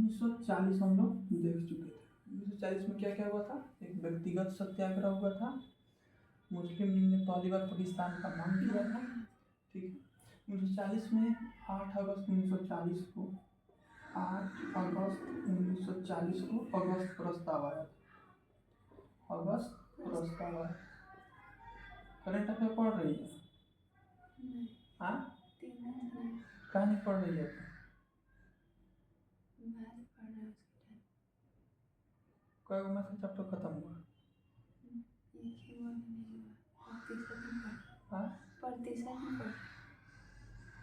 1940 हम लोग देख चुके थे। 1940 में क्या क्या हुआ था? एक व्यक्तिगत सत्याग्रह हुआ था, मुस्लिम लीग ने पहली बार पाकिस्तान का नाम किया था। ठीक है, 1940 में 8 अगस्त 1940 को 8 अगस्त 1940 को अगस्त प्रस्ताव आया था। अगस्त प्रस्ताव आया। करंट अफेयर पढ़ रही है? हाँ, कहाँ नहीं पढ़ रही है? कई मैथ का चैप्टर खत्म हुआ? हाँ,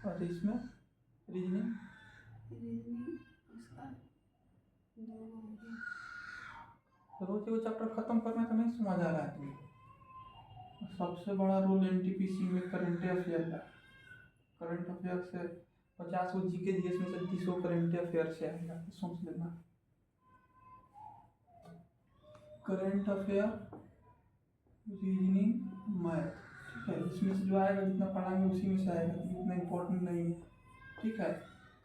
और इसमें रीजनिंग रोज वो चैप्टर खत्म करना तो नहीं समझ आ रहा है तुम्हें। सबसे बड़ा रोल एनटीपीसी में करंट अफेयर का। करंट अफेयर से 50 को जीके जीएस में से 30 को करंट अफेयर से आएगा, तो सोच लेना। करंट अफेयर, रीजनिंग, मैथ, ठीक है, इसमें से जो आएगा जितना पढ़ाएंगे उसी में से आएगा, इतना इम्पोर्टेंट नहीं है। ठीक है,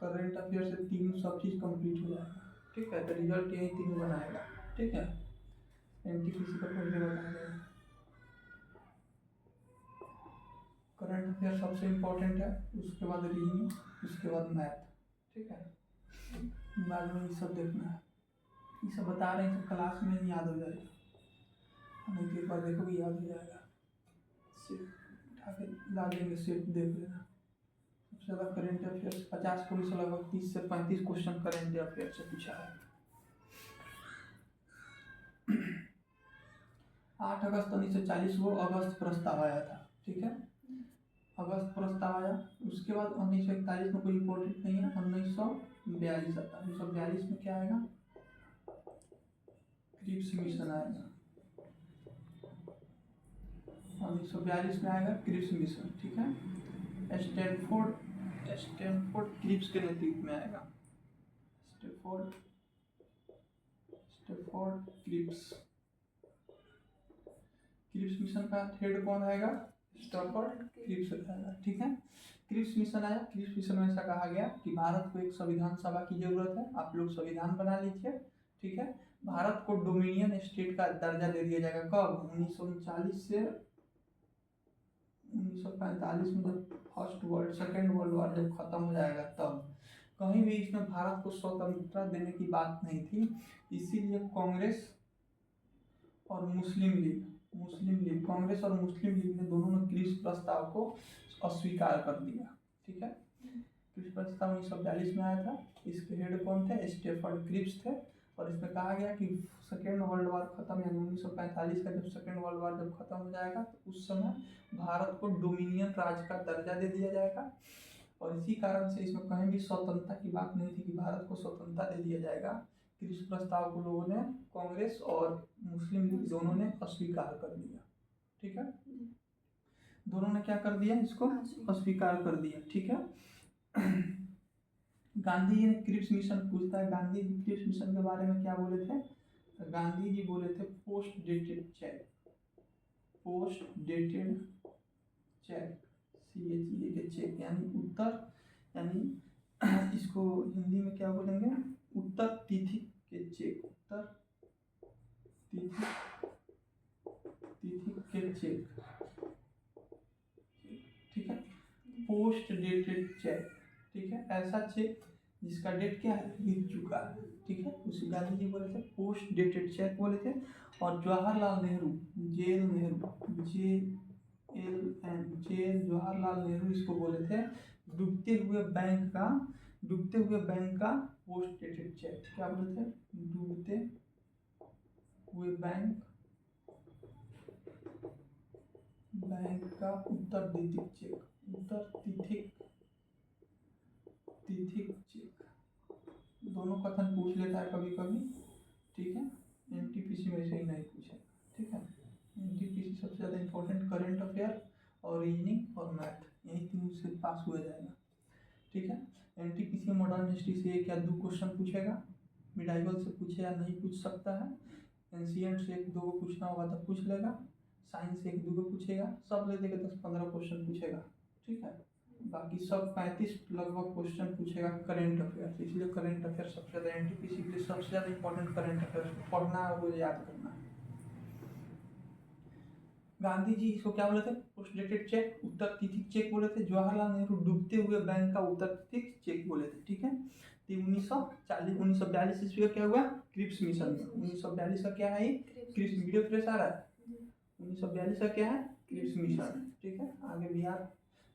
करंट अफेयर से तीनों सब चीज़ कंप्लीट हो जाएगा। ठीक है, तो रिजल्ट यही तीनों बनाएगा। ठीक है, एनटीपीसी का पहले बताएगा। करंट अफेयर सबसे इम्पोर्टेंट है, उसके बाद रीजनिंग, उसके बाद मैथ। ठीक है, बाद में ये सब देखना है। ये सब बता रहे हैं, सब क्लास में ही याद हो जाएगा, नहीं तो एक बार देखोगे याद हो जाएगा। सेट उठा के ला देंगे, सेट देख लेना। सबसे ज़्यादा करंट अफेयर 50 को भी लगभग 30 से 35 क्वेश्चन करंट अफेयर से पूछा है। 8 अगस्त 1940 को अगस्त प्रस्ताव आया था। ठीक है, अगस्त प्रस्ताव आया। उसके बाद 1941 में कोई इम्पोर्टेंट नहीं है। 1942 आता है। 1942 में क्या आएगा? क्रिप्स मिशन आएगा। 1942 में आएगा क्रिप्स मिशन। ठीक है, स्टैनफोर्ड क्रिप्स के नेतृत्व में आएगा। स्टैनफोर्ड क्रिप्स मिशन का हेड कौन आएगा? स्टैनफोर्ड क्रिप्स आएगा। ठीक है, क्रिप्स मिशन आया। क्रिप्स मिशन में ऐसा कहा गया कि भारत को एक संविधान सभा की जरूरत है, आप लोग संविधान बना लीजिए। ठीक है, भारत को डोमिनियन स्टेट का दर्जा दे दिया जाएगा। कब? 1939 से 1945 में, जब सेकेंड वर्ल्ड वॉर जब खत्म हो जाएगा तब। कहीं भी इसमें भारत को स्वतंत्रता देने की बात नहीं थी, इसीलिए कांग्रेस और मुस्लिम लीग कांग्रेस और मुस्लिम लीग ने दोनों ने क्रिप्स प्रस्ताव को अस्वीकार कर दिया। ठीक है, क्रिप्स प्रस्ताव 1942 में आया था। इसके हेड कौन थे? स्टैनफोर्ड क्रिप्स थे। और इसमें कहा गया कि सेकेंड वर्ल्ड वॉर खत्म, यानी 1945 का जब सेकेंड वर्ल्ड वॉर जब खत्म हो जाएगा तो उस समय भारत को डोमिनियन राज्य का दर्जा दे दिया जाएगा। और इसी कारण से इसमें कहीं भी स्वतंत्रता की बात नहीं थी कि भारत को स्वतंत्रता दे दिया जाएगा। क्रिप्स प्रस्ताव को लोगों ने, कांग्रेस और मुस्लिम लीग दोनों ने अस्वीकार कर दिया। ठीक है, दोनों ने क्या कर दिया? इसको अस्वीकार कर दिया। ठीक है, गांधी जी ने क्रिप्स मिशन पूछता है, गांधी जी क्रिप्स मिशन के बारे में क्या बोले थे? गांधी जी बोले थे पोस्ट डेटेड चेक, CHEK के चेक, यानी उत्तर, यानी इसको हिंदी में क्या बोलेंगे? उत्तर तिथि के चेक, उत्तर तिथि के चेक। ठीक है, पोस्ट डेटेड चेक। ठीक है, ऐसा चेक जिसका डेट क्या है? बीत चुका है। ठीक है, उसे गांधी जी बोले थे पोस्ट डेटेड चेक बोले थे। और जवाहरलाल नेहरू, जवाहरलाल नेहरू इसको बोले थे डूबते हुए बैंक का पोस्ट डेटेड चेक। क्या बोले थे? डूबते हुए बैंक का उत्तर तिथिक चेक। दोनों कथन पूछ लेता है कभी कभी। ठीक है, एनटीपीसी में से ही नहीं पूछेगा। ठीक है, एनटीपीसी सबसे ज़्यादा इंपॉर्टेंट करंट अफेयर और रीजनिंग और मैथ, यही तीनों से पास हुआ जाएगा। ठीक है, एनटीपीसी मॉडर्न हिस्ट्री से एक या दो क्वेश्चन पूछेगा, मिडाइवल से पूछे या नहीं पूछ सकता है, एंशिएंट से एक दो को पूछना होगा तो पूछ लेगा, साइंस से एक दो को पूछेगा, सब ले देगा 10-15 क्वेश्चन पूछेगा। ठीक है, बाकी सब 35 लगभग क्वेश्चन पूछेगा करंट अफेयर, इसलिए करंट अफेयर सबसे ज़्यादा एनटीपीसी के लिए सबसे ज़्यादा इंपॉर्टेंट करंट अफेयर पढ़ना है और वो याद करना है। गांधी जी इसको क्या बोले थे? पोस्ट डेटेड चेक, उत्तर तिथि चेक बोले थे। जवाहरलाल नेहरू डूबते हुए बैंक का उत्तर तिथि चेक बोले थे, ठीक है। तो 1942 ईस्वी का क्या हुआ? क्रिप्स मिशन में। 1942 का क्या है? क्रिप्स, वीडियो फ्रेश आ रहा है। 1942 का क्या है? क्रिप्स मिशन, ठीक है। आगे बिहार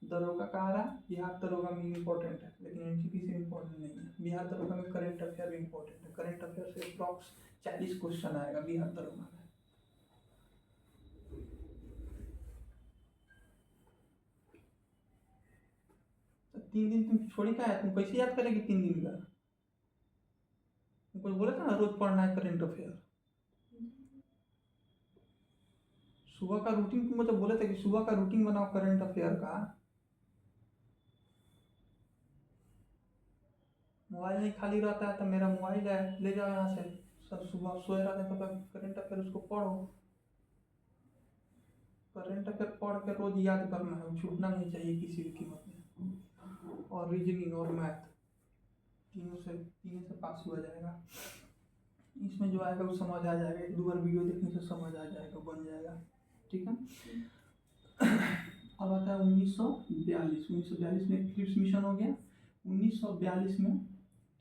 दरोगा का आ रहा है। बिहार दरोगा में इम्पोर्टेंट है, लेकिन एनटीपीसी में इम्पोर्टेंट नहीं है। बिहार दरोगा में करंट अफेयर भी इम्पोर्टेंट है। करंट अफेयर से अप्रॉक्स 40 क्वेश्चन आएगा बिहार दरोगा में। तो 3 दिन तुम छोड़ी का है, तुम कैसे याद करेगी 3 दिन का? तुमको बोला था ना रोज पढ़ना है करंट अफेयर। सुबह का रूटीन तुम तो बोले थे कि सुबह का रूटीन बनाओ करंट अफेयर का। मोबाइल नहीं खाली रहता है तो मेरा मोबाइल है, ले जाओ यहाँ से। सब सुबह सोए रहते हैं तो करंट अफेयर उसको पढ़ो। करंट अफेयर पढ़ के रोज याद करना है, छूटना नहीं चाहिए किसी भी कीमत में। और रीजनिंग और मैथ तीनों से पास हुआ जाएगा। इसमें जो आएगा वो समझ आ जाएगा, 1-2 बार वीडियो देखने से समझ आ जाएगा, बन जाएगा, ठीक है। अब आता है 1942 में क्रिप्स मिशन हो गया। 1942 में,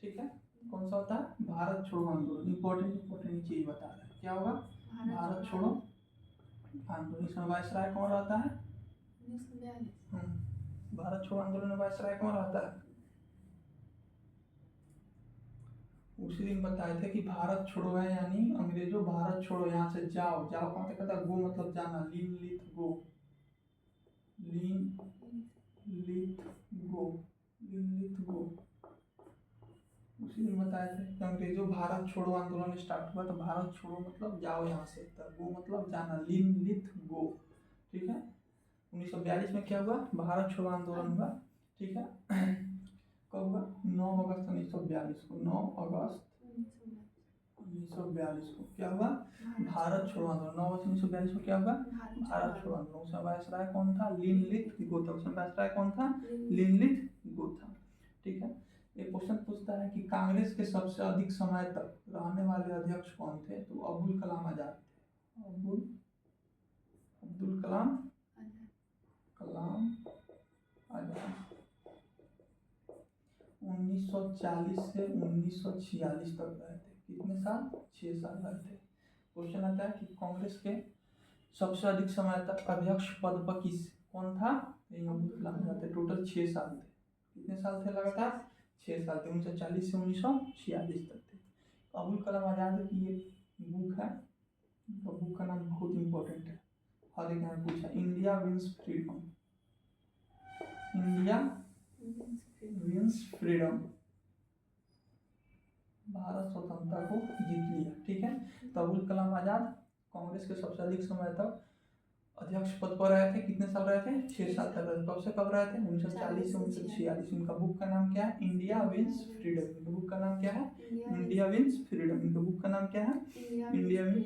ठीक है, कौन सा होता है? भारत छोड़ो आंदोलन। इंपॉर्टेंट चीज बता रहा है, क्या होगा? भारत छोड़ो आंदोलन। इसमें वायसराय कौन रहता है? भारत छोड़ो आंदोलन में वायसराय कौन रहता है? उसी दिन बताए थे कि भारत छोड़ो है, यानी अंग्रेजों भारत छोड़ो, यहाँ से जाओ। जाओ कहाँ से कहता है? गो मतलब जाना, लीन लिथ गो, लीन लिथ गो, लीन लिथ गो। उसी दिन बताए थे कि अंग्रेजों भारत छोड़ो आंदोलन स्टार्ट हुआ, तो भारत छोड़ो मतलब जाओ यहाँ से, तो गो मतलब जाना, लीन लिथ गो, ठीक है। 1942 में क्या हुआ? भारत छोड़ो आंदोलन हुआ, ठीक है। कब हुआ? 9 अगस्त 1942 को। 9 अगस्त 1942 को क्या हुआ? भारत छोड़ो आंदोलन। 9 अगस्त 1942 को क्या हुआ? भारत छोड़ो आंदोलन। उसमें वायसराय कौन था? लिनलिथ गो था। उसमें वायसराय कौन था? लिनलिथ गो था, ठीक है। ये क्वेश्चन पूछता है कि कांग्रेस के सबसे अधिक समय तक रहने वाले अध्यक्ष कौन थे? तो अब्दुल कलाम आजाद थे। अब्दुल कलाम आजाद 1940 से 1946 तक रहे थे। कितने साल? 6 साल रहे थे। क्वेश्चन आता है कि कांग्रेस के सबसे अधिक समय तक अध्यक्ष पद पर कौन था? अब्दुल कलाम आजाद थे। टोटल 6 साल थे। कितने साल थे लगातार? 6 साल थे। 1940 से 1946 तक थे। अब्दुल कलाम आजाद की ये बुक है, तो बुक का नाम बहुत इंपॉर्टेंट है, हर एक ने पूछा। India wins freedom, India wins freedom, Bharat स्वतंत्रता को जीत लिया, ठीक है। तो अब्दुल कलाम आजाद कांग्रेस के सबसे अधिक समय तक अध्यक्ष पद पर रहे थे। कितने साल रहे थे? 6 साल तक रहे। कब से कब रहे थे? 1940 से 1946। इनका बुक का नाम क्या है? India wins freedom. इनका बुक का नाम क्या है? India wins freedom. इनका बुक का नाम क्या है? India wins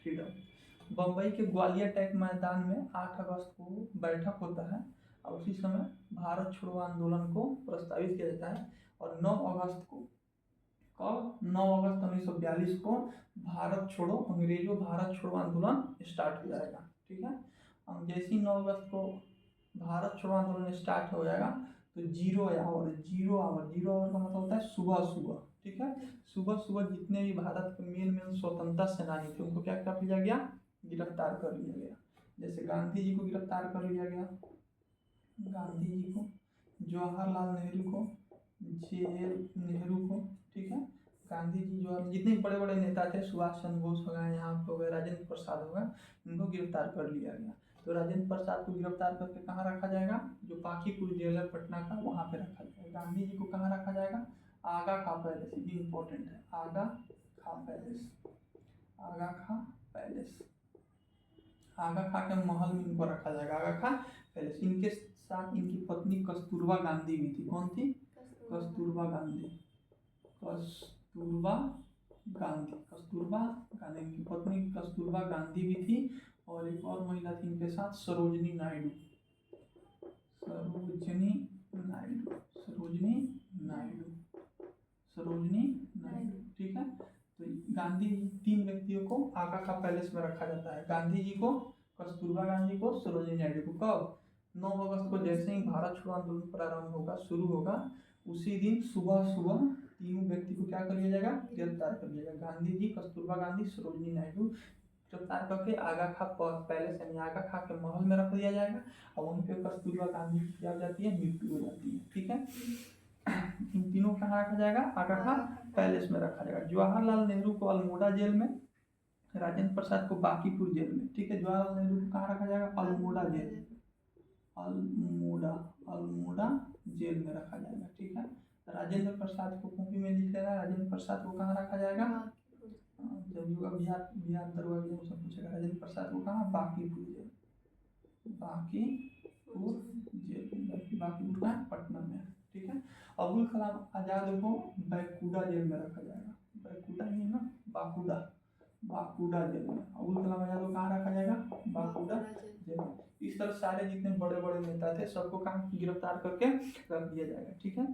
freedom. बम्बई के ग्वालियर टैंक मैदान में 8 अगस्त को बैठक होता है, और उसी समय भारत छोड़ो आंदोलन को प्रस्तावित किया जाता है। और 9 अगस्त को, कब? 9 अगस्त 1942 को भारत छोड़ो, अंग्रेजों भारत छोड़ो आंदोलन स्टार्ट हो जाएगा, ठीक है। जैसे ही 9 अगस्त को भारत छोड़ो आंदोलन स्टार्ट हो जाएगा तो 0 आवर का मतलब होता है सुबह सुबह, ठीक है। सुबह सुबह जितने भी भारत के मेन स्वतंत्रता सेनानी थे उनको क्या कर लिया गया? गिरफ्तार कर लिया गया। जैसे गांधी जी को गिरफ्तार कर लिया गया, गांधी जी को, जवाहरलाल नेहरू को, जे नेहरू को, ठीक है। गांधी जी जो जितने बड़े बड़े नेता थे, सुभाष चंद्र बोस हो गए, यहाँ पे हो गए, राजेंद्र प्रसाद हो गए, उनको गिरफ्तार कर लिया गया। तो राजेंद्र प्रसाद को गिरफ्तार करके कहाँ रखा जाएगा? जो पाकीपुर जेल है पटना का, वहाँ पे रखा जाएगा। गांधी जी को कहाँ रखा जाएगा? आगा खा पैलेस, ये इंपॉर्टेंट है, आगा खा पैलेस, आगा खा पैलेस, आगा खा के महल में इनको रखा जाएगा, आगा खा पैलेस। इनके साथ इनकी पत्नी कस्तूरबा गांधी भी थी। कौन थी? कस्तूरबा गांधी, कस्तूरबा गांधी इनकी पत्नी कस्तूरबा गांधी भी थी। और एक और महिला थी इनके साथ, सरोजनी नायडू, सरोजनी नायडू, सरोजनी नायडू, सरोजनी नायडू। ठीक है, तो गांधी जी 3 व्यक्तियों को आगा खां पैलेस में रखा जाता है, गांधी जी को, कस्तूरबा गांधी को, सरोजनी नायडू को। कब? 9 अगस्त को जैसे ही भारत छोड़ो आंदोलन प्रारंभ होगा, शुरू होगा, उसी दिन सुबह सुबह तीनों व्यक्ति को क्या कर लिया जाएगा? गिरफ्तार कर लिया जाएगा। गांधी जी, कस्तूरबा गांधी, सरोजनी नायडू गिरफ्तार करके आगा खां पैलेस यानी आगा खां के महल में रख दिया जाएगा और वहीं पे कस्तूरबा गांधी की क्या हो जाती है? मृत्यु हो जाती है। ठीक है, इन तीनों को कहाँ रखा जाएगा? आगा खां पैलेस में रखा जाएगा। जवाहरलाल नेहरू को अल्मोड़ा जेल में, राजेंद्र प्रसाद को बांकीपुर जेल में। ठीक है, जवाहरलाल नेहरू को कहाँ रखा जाएगा? अल्मोड़ा जेल, अल्मोड़ा, अल्मोड़ा जेल में रखा जाएगा। ठीक है, राजेंद्र प्रसाद को कॉपी में लिख लेना, राजेंद्र प्रसाद को कहाँ रखा जाएगा? जब युवा बिहार बिहार दरवाजे में सब पूछेगा, राजेंद्र प्रसाद को कहाँ? बांकीपुर जेल, बांकीपुर जेल, बांकीपुर का पटना में। ठीक है, अबुल कलाम आजाद को बैकुंठा जेल में रखा जाएगा, बैकुंठा ही है ना, बाकुड़ा, बाकुड़ा जेल में अबुल कलाम आजाद को कहाँ रखा जाएगा? बाकुड़ा जेल में। इस तरह सारे जितने बड़े बड़े नेता थे सबको कहाँ गिरफ्तार करके रख दिया जाएगा। ठीक है,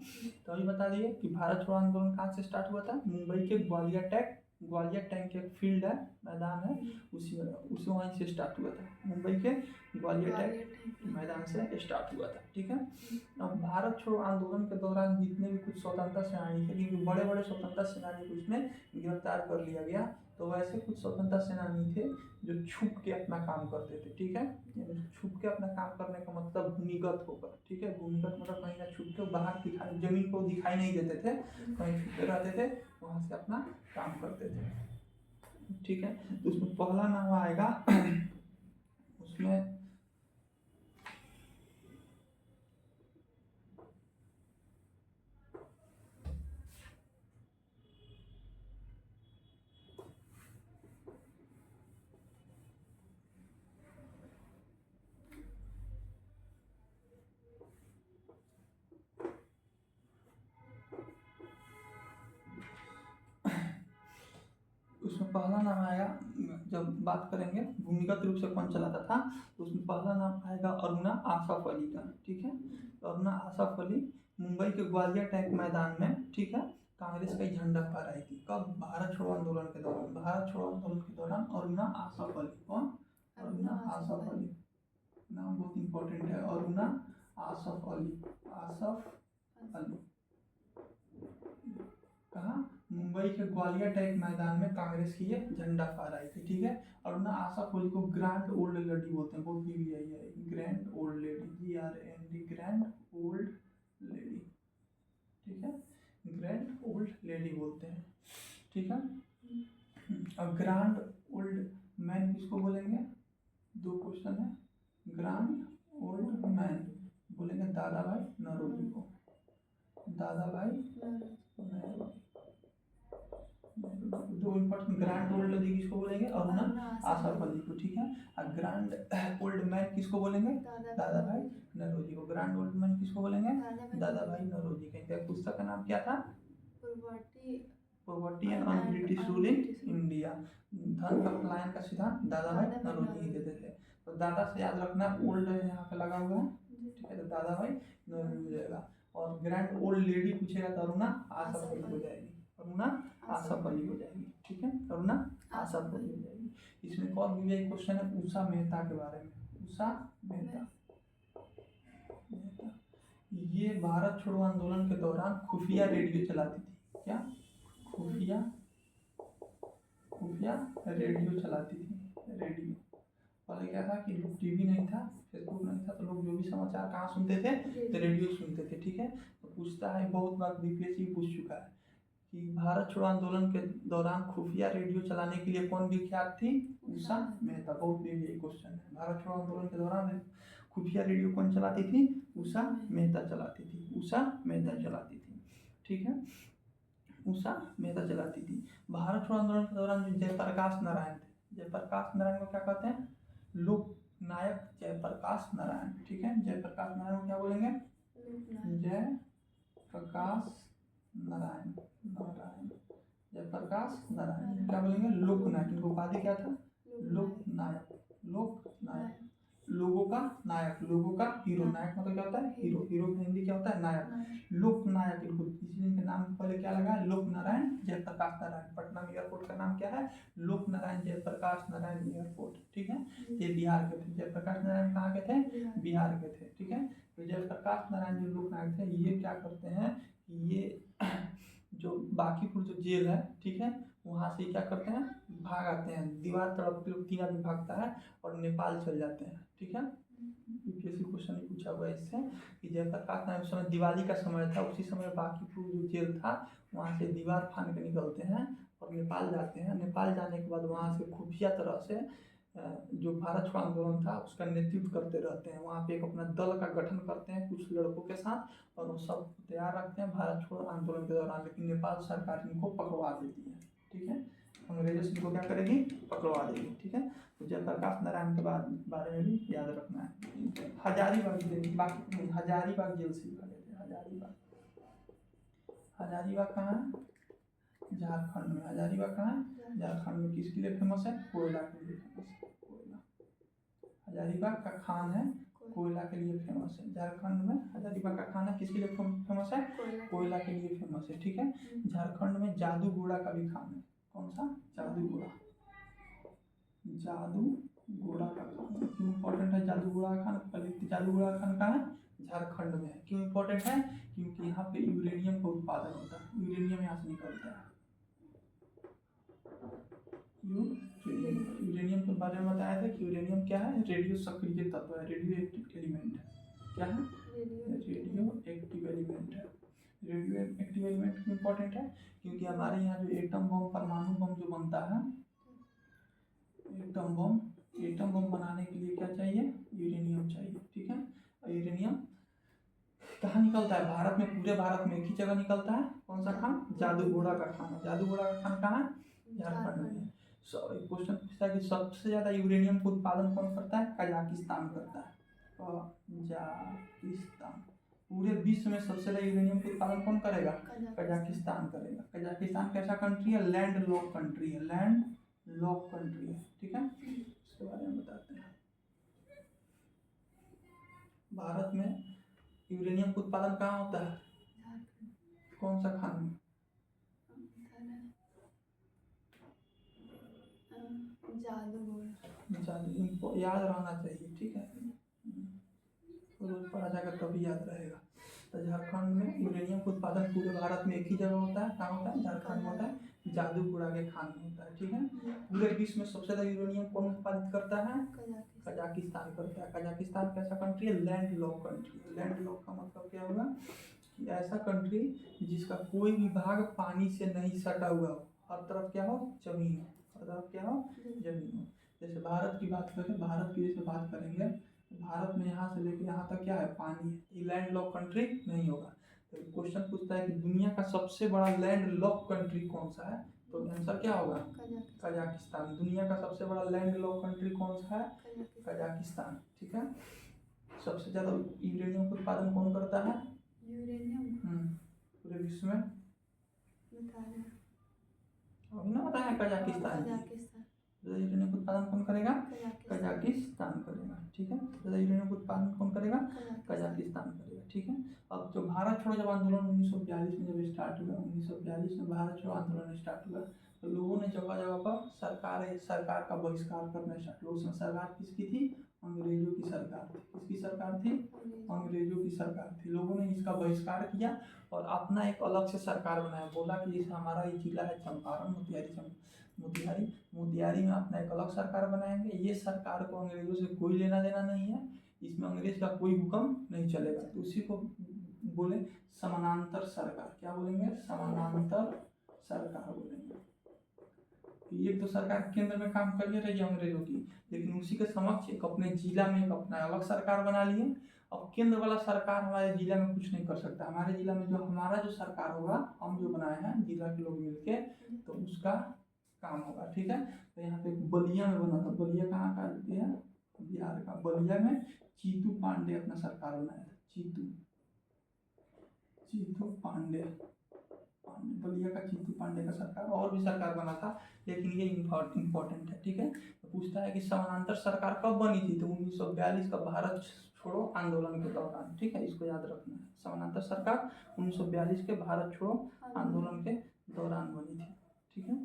तो अभी बता दिए कि भारत छोड़ो आंदोलन कहाँ से स्टार्ट हुआ था? मुंबई के ग्वालियर टैंक के फील्ड है, मैदान है, उसी वहीं से स्टार्ट हुआ था। मुंबई के ग्वालियर टैंक मैदान से स्टार्ट हुआ था। ठीक है, अब भारत छोड़ो आंदोलन के दौरान जितने भी कुछ स्वतंत्रता सेनानी थे, क्योंकि बड़े बड़े स्वतंत्रता सेनानी को उसमें गिरफ्तार कर लिया गया, तो वैसे कुछ स्वतंत्रता सेनानी थे जो छुप के अपना काम करते थे। ठीक है, छुप के अपना काम करने का मतलब भूमिगत होकर। ठीक है, भूमिगत मतलब कहीं ना छुप के बाहर दिखाई, जमीन को दिखाई नहीं देते थे, कहीं छुपे रहते थे, वहाँ से अपना काम करते थे। ठीक है, तो उसमें पहला नाम आएगा उसमें पहला नाम आएगा, जब बात करेंगे भूमिगत रूप से कौन चलाता था, तो उसमें पहला नाम आएगा अरुणा आसफ अली का। ठीक है, तो अरुणा आसफ अली मुंबई के ग्वालियर टैंक मैदान में, ठीक है, कांग्रेस का झंडा फहराई थी। कब? भारत छोड़ो आंदोलन के दौरान। भारत छोड़ो आंदोलन के दौरान अरुणा आसफ अली, कौन? अरुणा आसफ अली, नाम बहुत इंपॉर्टेंट है, अरुणा आसफ अली, आसफ अली कहाँ? मुंबई के ग्वालियर टैंक मैदान में कांग्रेस की ये झंडा फहराई थी। ठीक है, अरुणा आसफ अली को ग्रैंड ओल्ड लेडी बोलते हैं, बहुत भी आई है, grand old lady, GRAND, grand old lady. ठीक है, ग्रैंड ओल्ड लेडी बोलते हैं। ठीक है, अब ग्रैंड ओल्ड मैन किसको बोलेंगे? 2 क्वेश्चन है, ग्रैंड ओल्ड मैन बोलेंगे दादा भाई नौरोजी को, Dadabhai Naoroji. 2 important, grand old lady किसको बोलेंगे? अरुणा आसफ अली को। ठीक है, और ग्रैंड ओल्ड मैन किसको बोलेंगे? दादा भाई नौरोजी को। ग्रैंड ओल्ड मैन किसको बोलेंगे? दादा भाई नौरोजी का। इनका पुस्तक का नाम क्या था? Poverty and un British rule in India, धन का पलायन का सिद्धांत दादा भाई नौरोजी ही देते थे। तो दादा से याद रखना, ओल्ड यहाँ पे लगा हुआ है। ठीक है, तो दादा भाई नौरोजी हो जाएगा। और ग्रैंड ओल्ड लेडी पूछेगा तो अरुणा आसफ अली हो जाएगी, अरुणा आसफ अली हो जाएगी। ठीक है, अरुणा आसफ अली हो जाएगी। इसमें एक और भी क्वेश्चन है उषा मेहता के बारे में, उषा मेहता। ये भारत छोड़ो आंदोलन के दौरान खुफिया रेडियो चलाती थी। क्या? खुफिया रेडियो चलाती थी। रेडियो पहले क्या था कि लोग टीवी नहीं था, फेसबुक नहीं था, तो लोग जो भी समाचार कहाँ सुनते थे? तो रेडियो सुनते थे। ठीक है, तो पूछता है, बहुत बार बीपीएससी पूछ चुका है कि भारत छोड़ो आंदोलन के दौरान खुफिया रेडियो चलाने के लिए कौन विख्यात थी? उषा मेहता। बहुत भी यही क्वेश्चन है, भारत छोड़ो आंदोलन के दौरान खुफिया रेडियो कौन चलाती थी? उषा मेहता चलाती थी, उषा मेहता चलाती थी। ठीक है, उषा मेहता चलाती थी। भारत छोड़ो आंदोलन के दौरान जो जयप्रकाश नारायण थे, जयप्रकाश नारायण को क्या कहते हैं? लोक नायक जयप्रकाश नारायण। ठीक है, जयप्रकाश नारायण को क्या बोलेंगे? जयप्रकाश नारायण, जयप्रकाश नारायण क्या बोलेंगे? लोकनायक। इनको उपाधि क्या था? लोकनायक, लोकनायक। लोगों का नायक, लोगों का हीरो। नायक मतलब क्या होता है? हीरो। हीरो का हिंदी क्या होता है? नायक। लोक नायक, इसी इनके नाम के पहले क्या लगा है? लोक नारायण जयप्रकाश नारायण। पटना में एयरपोर्ट का नाम क्या है? लोक नारायण जयप्रकाश नारायण एयरपोर्ट। ठीक है, ये बिहार के थे। जयप्रकाश नारायण कहाँ के थे? बिहार के थे। ठीक है, तो जयप्रकाश नारायण जो लोक नायक थे, ये क्या करते हैं कि ये जो बांकीपुर जो जेल है, ठीक है, वहाँ से क्या करते हैं? भाग आते हैं। दीवार तड़प के लोग 3 आदमी भागता है और नेपाल चल जाते हैं। ठीक है, यूपीएससी क्वेश्चन पूछा हुआ है इससे कि जयप्रकाश नारायण उस समय दिवाली का समय था, उसी समय बांकीपुर जो जेल था वहाँ से दीवार फाड़ के निकलते हैं और नेपाल जाते हैं। नेपाल जाने के बाद वहाँ से खुफिया तरह से जो भारत छोड़ो आंदोलन था उसका नेतृत्व करते रहते हैं। वहाँ पे एक अपना दल का गठन करते हैं कुछ लड़कों के साथ, और वो सब तैयार रखते हैं भारत छोड़ो आंदोलन के दौरान। लेकिन नेपाल सरकार इनको पकड़वा देती है। ठीक है, अंग्रेजों से इनको क्या करेगी? पकड़वा देगी। ठीक है, तो जयप्रकाश नारायण के बारे में भी याद रखना है। हजारीबाग जेल, बाकी नहीं, हजारीबाग जेल से भागे थे। हजारीबाग, हजारीबाग कहाँ है? झारखंड में। हजारीबाग कहाँ है? झारखंड में। किसके लिए फेमस है? कोयला के लिए फेमस है। कोयला, हजारीबाग का खान है, कोयला के लिए फेमस है। झारखंड में हजारीबाग का खाना किसके लिए फेमस है? कोयला के लिए फेमस है। ठीक है, झारखंड में जादूगोड़ा का भी खान है। कौन सा? जादूगोड़ा। जादूगोड़ा का खान क्यों इम्पोर्टेंट है? जादूगोड़ा का खान, जादूगोड़ा का खान कहाँ है? झारखंड में है। क्यों इम्पोर्टेंट है? क्योंकि यहाँ पे यूरेनियम का उत्पादन होता है। यूरेनियम यहाँ से निकलता है। यूरेनियम के बारे में बताया था कि यूरेनियम क्या है? रेडियो सक्रिय तत्व है, रेडियो एक्टिव एलिमेंट है। क्या है? रेडियो एक्टिव एलिमेंट है। रेडियो एक्टिव एलिमेंट क्यों इम्पोर्टेंट है? क्योंकि हमारे यहाँ जो एटम बम, परमाणु बम जो बनता है, एटम बम बनाने के लिए क्या चाहिए? यूरेनियम चाहिए। ठीक है, और यूरेनियम कहाँ निकलता है? भारत में। पूरे भारत में एक ही जगह निकलता है। कौन सा खान? जादूगोड़ा का खान। जादूगोड़ा का खान कहाँ है? झारखंड में। क्वेश्चन पूछता है कि सबसे ज्यादा यूरेनियम का उत्पादन कौन करता है? कजाकिस्तान करता है। कजाकिस्तान। पूरे विश्व में सबसे ज्यादा यूरेनियम का उत्पादन कौन करेगा? कजाकिस्तान करेगा। कजाकिस्तान कैसा कंट्री है? लैंड लॉक कंट्री है। लैंड लॉक कंट्री है। ठीक है, इसके बारे में बताते हैं। भारत में यूरेनियम का उत्पादन कहाँ होता है? कौन सा खान में? जादू, याद रहना चाहिए। ठीक है, रोज पढ़ा जाएगा तभी याद रहेगा। तो झारखंड में यूरेनियम का उत्पादन पूरे भारत में एक ही जगह होता है। कहाँ होता है? झारखंड में होता है, जादूगोड़ा के खान में होता है। ठीक है, पूरे विश्व में सबसे ज्यादा यूरेनियम कौन उत्पादित करता है? कजाकिस्तान करता है। कजाकिस्तान कैसा कंट्री है? Land lock country. Land lock का मतलब क्या होगा कि ऐसा कंट्री जिसका कोई भी भाग पानी से नहीं सटा हुआ हो, हर तरफ क्या हो? जमीन हो। हर तरफ क्या हो? जमीन हो। जैसे भारत की बात करें, भारत की जैसे बात करेंगे, भारत में यहाँ से लेकर यहाँ तक क्या है? पानी है। ये लैंड लॉक कंट्री नहीं होगा। तो क्वेश्चन पूछता है कि दुनिया का सबसे बड़ा लैंड लॉक कंट्री कौन सा है? तो आंसर क्या होगा? कजाकिस्तान। दुनिया का सबसे बड़ा लैंड लॉक कंट्री कौन सा है? कजाकिस्तान। ठीक है, सबसे ज्यादा यूरेनियम का उत्पादन कौन करता है? पूरे विश्व में अभी ना बताया कजाकिस्तान। यूरेनियम का उत्पादन कौन करेगा? कजाकिस्तान करेगा। ठीक है, यूरेनियम का उत्पादन कौन करेगा? कजाकिस्तान करेगा। ठीक है, अब जो भारत छोड़ो जब आंदोलन 1942 में जब स्टार्ट हुआ, 1942 में भारत छोड़ो आंदोलन स्टार्ट हुआ, तो लोगों ने जगह जगह पर सरकार का बहिष्कार करना स्टार्ट हुआ। उसमें सरकार किसकी थी? अंग्रेजों की सरकार थी। किसकी सरकार थी? अंग्रेजों की सरकार थी। लोगों ने इसका बहिष्कार किया और अपना एक अलग से सरकार बनाया। बोला कि जैसे हमारा ये जिला है चंपारण, मोतिहारी में अपना एक अलग सरकार बनाएंगे। ये सरकार को अंग्रेजों से कोई लेना देना नहीं है, इसमें अंग्रेज का कोई हुक्म नहीं चलेगा। तो उसी को बोले समानांतर सरकार। क्या बोलेंगे? समानांतर सरकार बोलेंगे। ये तो सरकार केंद्र में काम कर ले रही है अंग्रेजों की, लेकिन उसी के समक्ष एक अपने जिला में एक अपना अलग सरकार बना लिए। अब केंद्र वाला सरकार हमारे जिला में कुछ नहीं कर सकता। हमारे जिला में जो हमारा जो सरकार होगा, हम जो बनाए हैं जिला के लोग मिलके, तो उसका काम होगा। ठीक है, तो यहाँ पे बलिया में बना था। बलिया कहाँ का है? बिहार का। बलिया में चीतू पांडे अपना सरकार बनाया था। चीतू पांडे, बलिया का चीतू पांडे का सरकार, और भी सरकार बना था, लेकिन ये इम्पोर्टेंट है, ठीक है। तो पूछता है कि समानांतर सरकार कब बनी थी, तो 1942 का भारत छोड़ो आंदोलन के दौरान, ठीक है, इसको याद रखना है। समानांतर सरकार 1942 के भारत छोड़ो आंदोलन के दौरान बनी थी, ठीक है।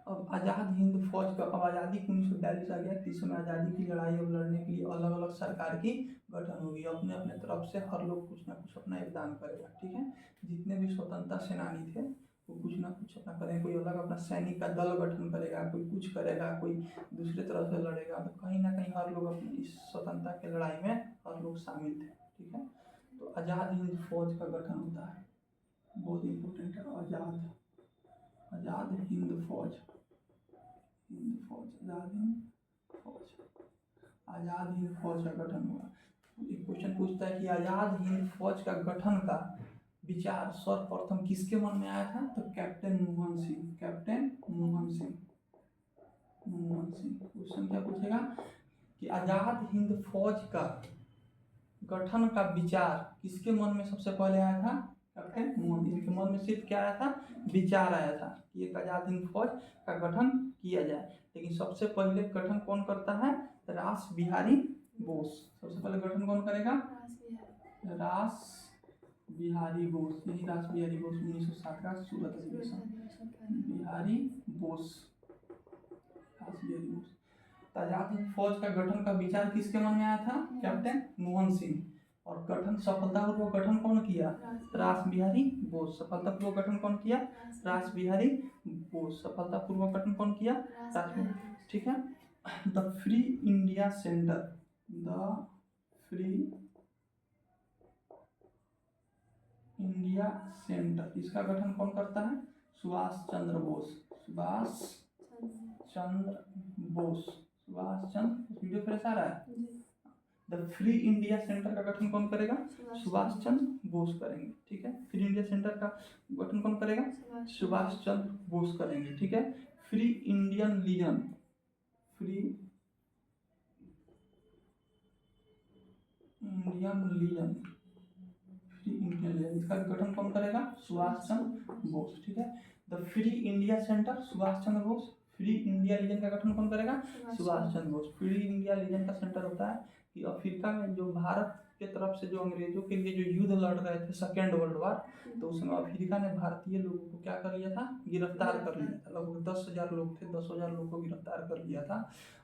अब आज़ाद हिंद फौज का, अब आज़ादी 1942 आ गया, तो इस समय आज़ादी की लड़ाई अब लड़ने के लिए अलग अलग सरकार की गठन होगी, अपने अपने तरफ से हर लोग कुछ ना कुछ अपना योगदान करेगा, ठीक है। जितने भी स्वतंत्रता सेनानी थे वो कुछ ना कुछ अपना करेंगे, कोई अलग अपना सैनिक का दल गठन करेगा, कोई कुछ करेगा, कोई दूसरे तरफ से लड़ेगा, तो कहीं ना कहीं हर लोग अपनी इस स्वतंत्रता की लड़ाई में हर लोग शामिल थे, ठीक है। तो आज़ाद हिंद फौज का गठन होता है, बहुत इंपॉर्टेंट है। आज़ाद हिंद फौज, आज़ाद हिंद फौज का गठन हुआ। एक क्वेश्चन पूछता है कि आज़ाद हिंद फौज का गठन का विचार सर्वप्रथम किसके मन में आया था, तो captain Mohan Singh, captain Mohan Singh. Question क्या पूछेगा कि आज़ाद हिंद फौज का गठन का विचार किसके मन में सबसे पहले आया था, कैप्टन मोहन सिंह के मन में सिर्फ क्या आया था, विचार आया था कि एक आज़ाद हिंद फौज का गठन किया जाए। लेकिन सबसे पहले गठन कौन करता है, रास बिहारी बोस। सबसे पहले गठन कौन करेगा, रास बिहारी बोस। यही रास बिहारी बोस 1907 का सूरत अधिवेशन, बिहारी बोस, रास बिहारी बोस। आज़ाद हिंद फौज का गठन का विचार किसके मन में आया था, कैप्टन मोहन सिंह। और गठन सफलतापूर्वक गठन कौन किया, रास बिहारी बोस। सफलतापूर्वक गठन कौन किया, रास बिहारी बोस। सफलतापूर्वक गठन कौन किया, रास बिहारी, ठीक है। The free India centre, the free India centre, इसका गठन कौन करता है, सुभाष चंद्र बोस। सुभाष चंद्र बोस, सुभाष चंद्र, वीडियो फ्रेश आ रहा है। द फ्री इंडिया सेंटर का गठन कौन करेगा, सुभाष चंद्र बोस करेंगे, ठीक है। फ्री इंडिया सेंटर का गठन कौन करेगा, सुभाष चंद्र बोस करेंगे, ठीक है। Free Indian legion, free Indian legion, free Indian legion, इसका गठन कौन करेगा, सुभाष चंद्र बोस, ठीक है। The free India centre, Subhash Chandra Bose. Free India legion का गठन कौन करेगा, Subhash Chandra Bose. Free India legion का सेंटर होता है कि अफ्रीका में जो भारत के तरफ से जो अंग्रेजों के लिए जो युद्ध लड़ रहे थे, सेकेंड वर्ल्ड वार, तो उस समय अफ्रीका ने भारतीय लोगों को क्या कर लिया था, गिरफ्तार कर लिया था। लगभग 10,000 लोग थे, 10,000 लोगों को गिरफ्तार कर लिया था।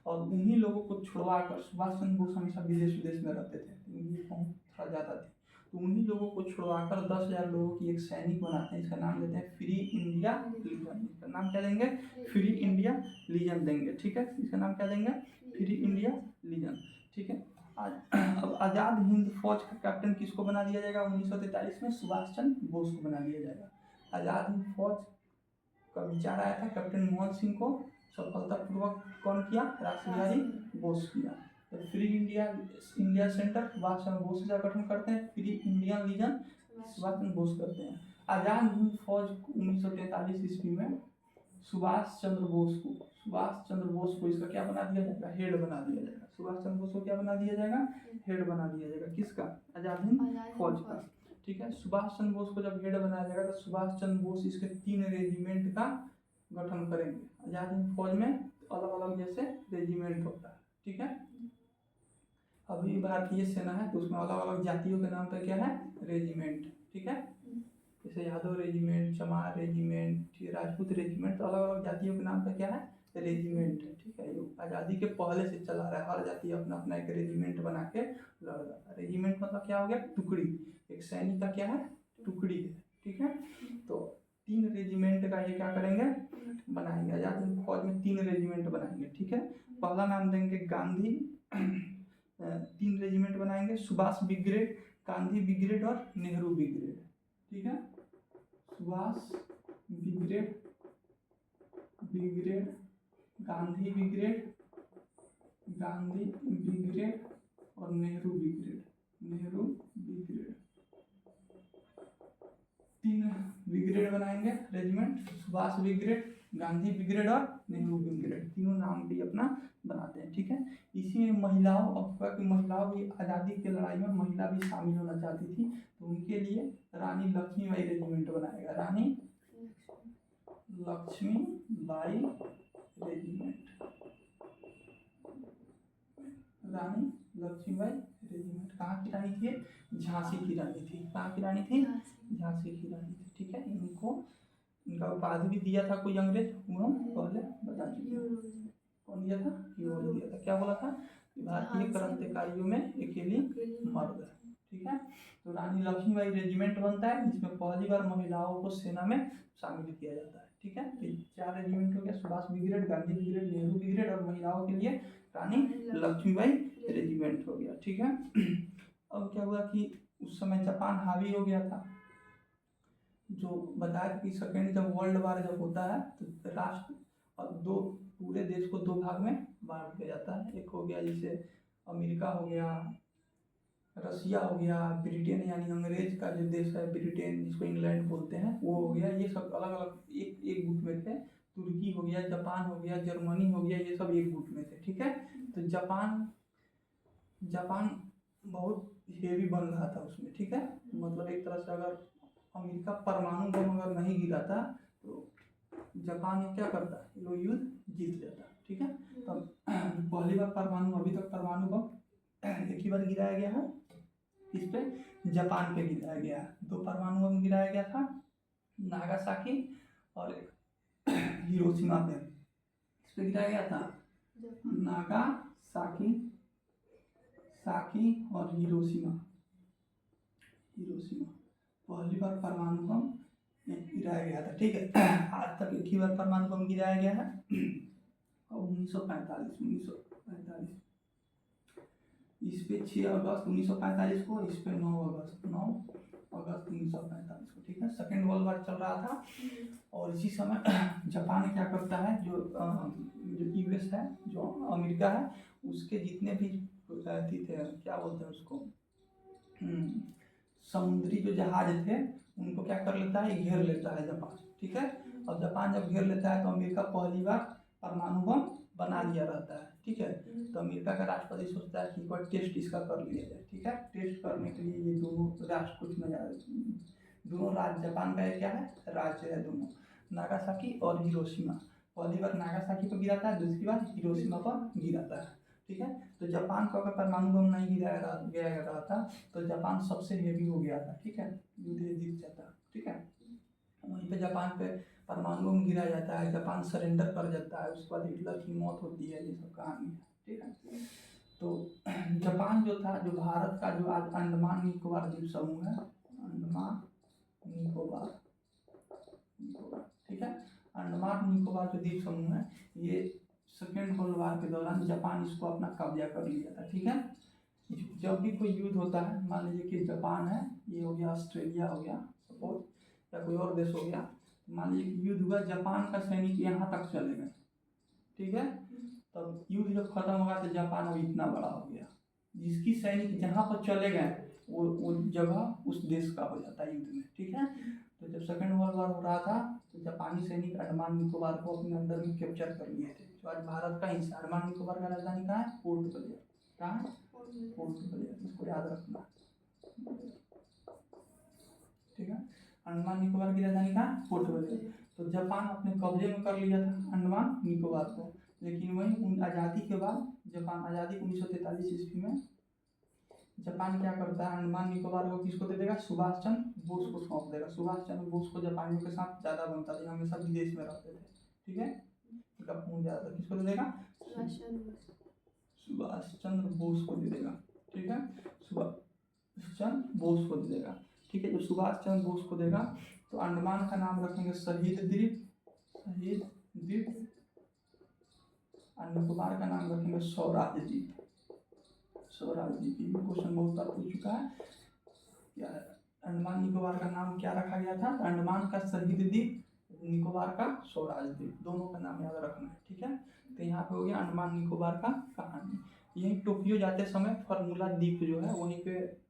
और उन्हीं लोगों को छुड़वा कर, सुभाष चंद्र बोस हमेशा विदेश में रहते थे, उनकी पहुंच थोड़ा ज़्यादा थी, तो उन्हीं लोगों को छुड़वाकर 10,000 लोगों की एक सैनिक बनाते हैं। इसका नाम देते हैं फ्री इंडिया लीजन। इसका नाम क्या देंगे, फ्री इंडिया लीजन देंगे, ठीक है। इसका नाम क्या देंगे, फ्री इंडिया लीजन, ठीक है। अब आज़ाद हिंद फौज का कैप्टन किसको बना दिया जाएगा 1943 में, सुभाष चंद्र बोस को बना दिया जाएगा। आज़ाद हिंद फौज का विचार आया था कैप्टन मोहन सिंह को, सफलतापूर्वक कौन किया, रास बिहारी बोस किया। तो free India centre Subhash Chandra Bose का गठन करते हैं, free Indian legion Subhash Chandra Bose करते हैं। आज़ाद हिंद फौज 1943 ईस्वी में सुभाष चंद्र बोस को इसका क्या बना दिया जाएगा, हेड बना दिया जाएगा। सुभाष चंद्र बोस को क्या बना दिया जाएगा, हेड बना दिया जाएगा, किसका, आज़ाद हिंद फौज का, ठीक है। सुभाष चंद्र बोस को जब हेड बनाया जाएगा तो सुभाष चंद्र बोस इसके 3 रेजिमेंट का गठन करेंगे। आज़ाद हिंद फौज में अलग अलग जैसे रेजिमेंट होता है, ठीक है। अभी भारतीय सेना है तो उसमें अलग अलग जातियों के नाम पर क्या है, रेजिमेंट, ठीक है। जैसे यादव रेजिमेंट, चमार रेजिमेंट, राजपूत रेजिमेंट, तो अलग अलग जातियों के नाम पर क्या है, रेजिमेंट है, ठीक है। ये आज़ादी के पहले से चला रहा है, हर जाति अपना अपना एक रेजिमेंट बना के लड़ रहा है। रेजिमेंट मतलब क्या हो गया, टुकड़ी, एक सैनिक का क्या है, टुकड़ी है, ठीक है। तो 3 रेजिमेंट का ये क्या करेंगे, बनाएंगे। आज़ाद हिंद फौज में 3 रेजिमेंट बनाएंगे, ठीक है। पहला नाम देंगे गांधी, 3 रेजिमेंट बनाएंगे, सुभाष ब्रिगेड, गांधी ब्रिगेड और नेहरू ब्रिगेड, ठीक है। सुभाष ब्रिगेड, गांधी ब्रिगेड और नेहरू ब्रिगेड, 3 ब्रिगेड बनाएंगे regiment, Subhash brigade, Gandhi brigade और नेहरू ब्रिगेड, तीनों नाम भी अपना बनाते हैं। ठीक है, इसी में महिलाओं की महिलाओं की आज़ादी की लड़ाई में महिला भी शामिल होना चाहती थी, तो उनके लिए रानी लक्ष्मीबाई रेजिमेंट बनाएगा, रानी लक्ष्मीबाई रेजिमेंट, रानी लक्ष्मीबाई रेजिमेंट कहाँ की रानी थी? झांसी की रानी थी। कहाँ की रानी थी? झांसी की रानी थी। ठीक है, इनको इनका उपाधि भी दिया था कोई अंग्रेज, पहले बता चुके। कौन दिया था? हीरोज दिया था। क्या बोला था? भारतीय क्रांतिकारियों में अकेली मर्द है। ठीक है, तो रानी लक्ष्मीबाई रेजिमेंट बनता है जिसमें पहली बार महिलाओं को सेना में शामिल किया जाता है। ठीक है, तो 4 रेजिमेंट हो गया, Subhash brigade, Gandhi brigade, Nehru brigade, और महिलाओं के लिए रानी लक्ष्मीबाई रेजिमेंट हो गया। ठीक है, अब क्या हुआ कि उस समय जापान हावी हो गया था, जो बताया कि सेकेंड जब वर्ल्ड वार जब होता है तो राष्ट्र और दो पूरे देश को 2 भाग में बांट दिया जाता है। एक हो गया जैसे अमेरिका हो गया, रसिया हो गया, ब्रिटेन यानी अंग्रेज का जो देश है ब्रिटेन, जिसको इंग्लैंड बोलते हैं, वो हो गया। ये सब अलग अलग एक एक गुट में थे। तुर्की हो गया, जापान हो गया, जर्मनी हो गया, ये सब एक गुट में थे। ठीक है, तो जापान बहुत हेवी बन रहा था उसमें। ठीक है, मतलब एक तरह से अगर अमेरिका परमाणु बम अगर नहीं गिराता तो जापान ये क्या करता, वो युद्ध जीत लेता। ठीक है, तब पहली बार परमाणु, अभी तक परमाणु बम एक ही बार गिराया गया है, इस पे जापान पे गिराया गया है। 2 परमाणु बम गिराया गया था, नागासाकी और हिरोशिमा पे। इस पे गिराया गया था नागासाकी और हिरोशिमा पहली बार परमाणु बम गिराया गया था। ठीक है, आज तक एक ही बार परमाणु बम गिराया गया है, और 1945 इस पे 6 अगस्त 1945 को, इस पे 9 अगस्त 1945 को। ठीक है, सेकेंड वर्ल्ड वार चल रहा था, और इसी समय जापान क्या करता है, जो यूएस है, जो अमेरिका है, उसके जितने भी थे, क्या बोलते हैं उसको, समुद्री जो जहाज थे, उनको क्या कर लेता है, घेर लेता है जापान। ठीक है, और जापान जब घेर लेता है तो अमेरिका पहली बार परमाणु बम बना लिया रहता है। ठीक है, तो अमेरिका का राष्ट्रपति सोचता है कि एक बार टेस्ट इसका कर लिया जाए। ठीक है, टेस्ट करने के लिए ये दोनों राष्ट्र कुछ में दोनों राज्य, जापान का क्या है, राज्य है दोनों, नागासाकी और हिरोशिमा। पहली बार नागासाकी पर गिराता है, दूसरी बार हिरोशिमा पर गिराता है। ठीक है, तो जापान को अगर परमाणु बम नहीं गिराया रहा था तो जापान सबसे हेवी हो गया था। ठीक है, युद्ध जीत जाता। ठीक है, वहीं पे जापान पे परमाणु बम गिराया जाता है, जापान सरेंडर कर जाता है, उसके बाद हिटलर की मौत होती है, ये सब कहानी है। ठीक है, तो जापान जो था, जो भारत का जो आज अंडमान निकोबार द्वीप समूह है, अंडमान निकोबार, ठीक है, अंडमान निकोबार जो द्वीप समूह है, ये सेकेंड वर्ल्ड वार के दौरान जापान इसको अपना कब्जा कर लिया था। ठीक है, जब भी कोई युद्ध होता है, मान लीजिए कि जापान है, ये हो गया ऑस्ट्रेलिया हो गया सपोज, या कोई और देश हो गया, मान लीजिए कि युद्ध हुआ, जापान का सैनिक यहाँ तक चले गए। ठीक है, तब युद्ध जब खत्म होगा तो जापान अब इतना बड़ा हो गया, जिसकी सैनिक जहाँ पर चले गए वो जगह उस देश का हो जाता है युद्ध में। ठीक है, तो जब सेकेंड वर्ल्ड वॉर हो रहा था तो जापानी सैनिक अंडमान निकोबार को अपने अंडर में कैप्चर कर लिए थे, जो आज भारत का हिस्सा। अंडमान निकोबार का राजधानी कहाँ है? Port Blair. कहाँ है? पोर्ट ब्लेयर, इसको याद रखना। ठीक है, अंडमान निकोबार की राजधानी कहाँ? Port Blair. तो जापान अपने कब्जे में कर लिया था अंडमान निकोबार को, लेकिन वहीं आज़ादी के बाद, जापान आज़ादी 1943 ईस्वी में जापान क्या करता है, अंडमान निकोबार को किसको दे देगा? सुभाष चंद्र बोस को सौंप देगा। सुभाष चंद्र बोस को जापानियों के साथ ज़्यादा बनता था, हमेशा विदेश में रहते थे। ठीक है, इनका खून ज़्यादा था, किसको दे देगा? सुभाष चंद्र बोस को दे देगा। ठीक है, सुभाष चंद्र बोस को दे देगा। ठीक है, जब सुभाष चंद्र बोस को देगा तो अंडमान का नाम रखेंगे शहीद द्वीप, और निकोबार का नाम रखेंगे स्वराज द्वीप। क्वेश्चन बहुत बार पूछ चुका है। क्या अंडमान निकोबार का नाम क्या रखा गया था? अंडमान का शहीद द्वीप, निकोबार का स्वराज द्वीप, दोनों का नाम याद रखना है। ठीक है, तो यहाँ पे हो गया अंडमान निकोबार का कहानी। यहीं टोक्यो जाते समय फॉर्मूला द्वीप जो है, वहीं पे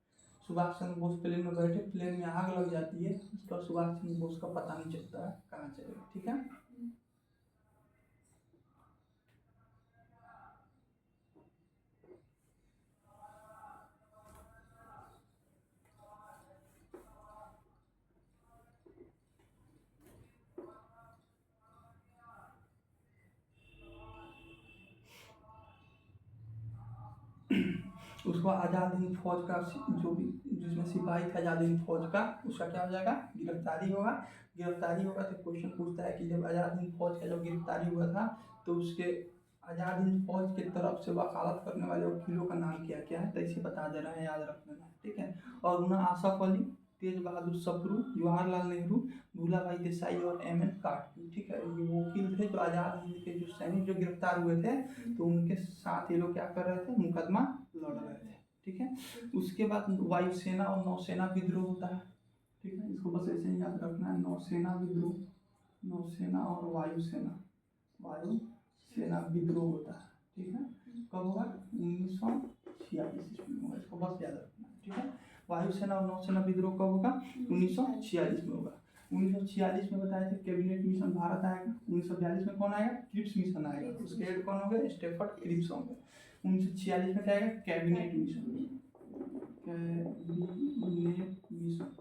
सुभाष चंद्र बोस प्लेन में बैठे, प्लेन में आग लग जाती है, उसका सुभाष चंद्र बोस का पता नहीं चलता है कहाँ चले गए। ठीक है, उसको आज़ाद हिंद फौज का जो भी जिसमें सिपाही था आज़ाद हिंद फौज का, उसका क्या हो जाएगा, गिरफ्तारी होगा। गिरफ्तारी होगा तो क्वेश्चन पूछता है कि जब आज़ाद हिंद फौज का जब गिरफ्तारी हुआ था तो उसके आज़ाद हिंद फौज की तरफ से वकालत करने वाले वकीलों का नाम क्या क्या है, तो इसे बता दे रहे हैं, याद रख लेना, ठीक है। और उन्हें आसफ अली, तेज बहादुर सप्रू, जवाहरलाल नेहरू, भूलाभाई देसाई और एम.एन. कार्टरी, ठीक है। ये वो वकील थे जो आज़ाद हिंद के जो सैनिक जो गिरफ्तार हुए थे, तो उनके साथ ये लोग क्या कर रहे थे, मुकदमा लड़ रहे थे, ठीक है। उसके बाद वायुसेना और नौसेना विद्रोह होता है, ठीक है। इसको बस ऐसे ही याद रखना है, नौसेना विद्रोह, नौसेना और वायुसेना, वायुसेना विद्रोह होता है, ठीक है। कब होगा, 1946 ईस्वी में होगा, इसको बस याद रखना है, ठीक है। वायुसेना और नौसेना विद्रोह कब होगा, 1946 में होगा। 1946 में बताया था कैबिनेट मिशन भारत आएगा। 1942 में कौन आएगा, क्रिप्स मिशन आएगा, उसके हेड कौन होंगे, स्टेफर्ड क्रिप्स होंगे। 1946 में क्या आएगा, कैबिनेट मिशन,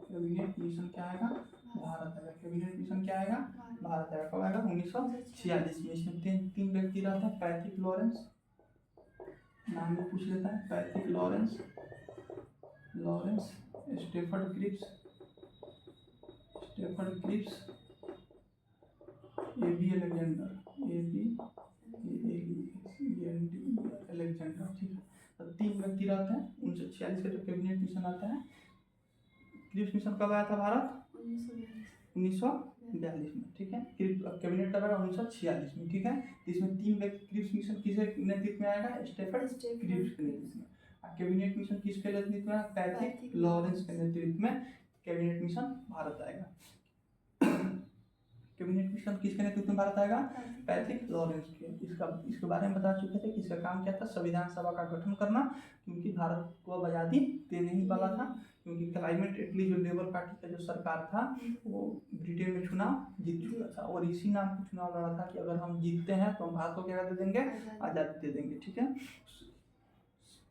कैबिनेट मिशन क्या आएगा, भारत आएगा। कैबिनेट मिशन क्या आएगा, भारत आएगा। कब आएगा, 1946 में। इसमें तीन व्यक्ति रहते हैं, पैट्रिक लॉरेंस, नाम भी पूछ लेता है, Patrick Lawrence, Stafford Cripps, AB Alexander, Alexander, ठीक है। तो तीन व्यक्ति रहते हैं। 1946 का जो कैबिनेट मिशन आता है, क्रिप्स मिशन कब आया था भारत, 1942 में, ठीक है। कैबिनेट कब आया, 1946 में, ठीक है। इसमें तीन व्यक्ति, क्रिप्स मिशन किसके नेतृत्व में आएगा, स्टेफर्ड क्रिप्स के नेतृत्व में। कैबिनेट मिशन किसके नेतृत्व में, पैट्रिक लॉरेंस के नेतृत्व में कैबिनेट मिशन भारत आएगा। कैबिनेट मिशन किसके नेतृत्व में भारत आएगा, पैट्रिक लॉरेंस के। इसके बारे में बता चुके थे कि इसका काम क्या था, संविधान सभा का गठन करना, क्योंकि भारत को अब आज़ादी देने ही वाला था। क्योंकि क्लाइमेट इटली जो लेबर पार्टी का जो सरकार था वो ब्रिटेन में चुनाव जीत चुका था, और इसी नाम का चुनाव लड़ा था कि अगर हम जीतते हैं तो हम भारत को क्या दे देंगे, आज़ादी दे देंगे, ठीक है।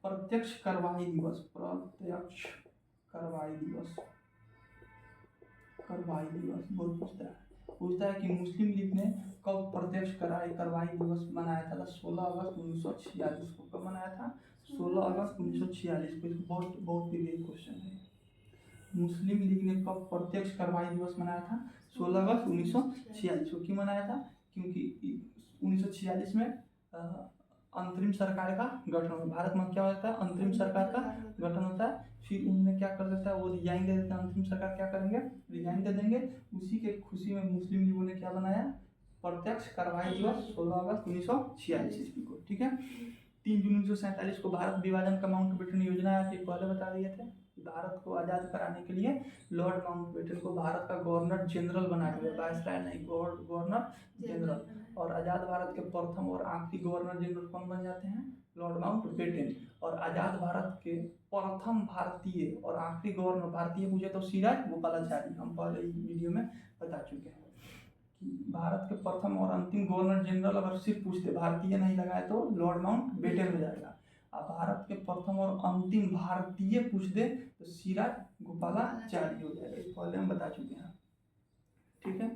प्रत्यक्ष कार्रवाई दिवस, प्रत्यक्ष कार्रवाई दिवस, बहुत पूछता है कि मुस्लिम लीग ने कब प्रत्यक्ष कार्रवाई दिवस मनाया था, 16 अगस्त 1946 को। कब मनाया था, 16 अगस्त 1946 को। इसको बहुत ही क्वेश्चन है। मुस्लिम लीग ने कब प्रत्यक्ष कार्रवाई दिवस मनाया था, 16 अगस्त 1946 को। क्यों मनाया था, क्योंकि 1946 में अंतरिम सरकार का गठन होता है। भारत में क्या होता है, अंतरिम सरकार का गठन होता है। फिर उन्होंने क्या कर देता है, वो रिजाइन दे देते हैं, अंतरिम सरकार क्या करेंगे, रिजाइन दे देंगे। उसी के खुशी में मुस्लिम लीगों ने क्या बनाया, प्रत्यक्ष कार्रवाई दिवस 16 अगस्त 1946 ईस्वी को, ठीक है। 3 जून 1947 को भारत विभाजन का माउंटबेटन योजना आया थी, पहले बता दिए थे। भारत को आज़ाद कराने के लिए लॉर्ड माउंटबेटन को भारत का गवर्नर जनरल बनाया गया, वायसराय नहीं, गवर्नर जनरल। और आज़ाद भारत के प्रथम और आखिरी गवर्नर जनरल कौन बन जाते हैं, लॉर्ड माउंटबेटन। और आज़ाद भारत के प्रथम भारतीय और आखिरी गवर्नर, भारतीय पूछे तो सिराज गोपालाचारी, हम पहले वीडियो में बता चुके हैं कि भारत के प्रथम और अंतिम गवर्नर जनरल अगर सिर्फ पूछते, भारतीय नहीं लगाए तो लॉर्ड माउंटबेटन हो जाएगा। अब भारत के प्रथम और अंतिम भारतीय पूछ दे तो सिराज गोपालाचारी हो जाएगा। इस पहले हम बता चुके हैं, ठीक है।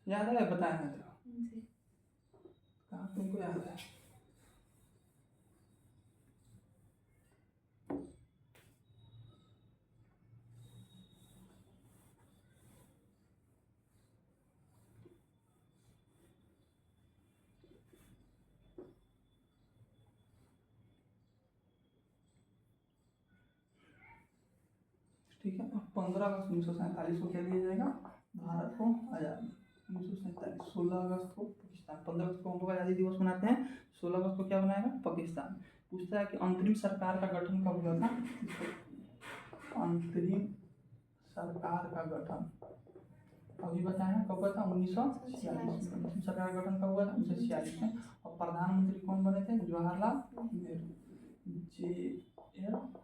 याद है, बताया ना था, कहाँ तुमको याद है। ठीक है। और 15 अगस्त 1947 को क्या दिया जाएगा, भारत को आज़ादी। 1947, 16 अगस्त को पाकिस्तान, 15 अगस्त को हम लोग आज़ादी दिवस मनाते हैं, 16 अगस्त को क्या बनाएगा, पाकिस्तान। पूछता है कि अंतरिम सरकार का गठन कब हुआ था, अंतरिम सरकार का गठन अभी बताया कब हुआ था, 1946 में। अंतरिम सरकार का गठन कब हुआ था, 1946 में। और प्रधानमंत्री कौन बने थे, जवाहरलाल नेहरू,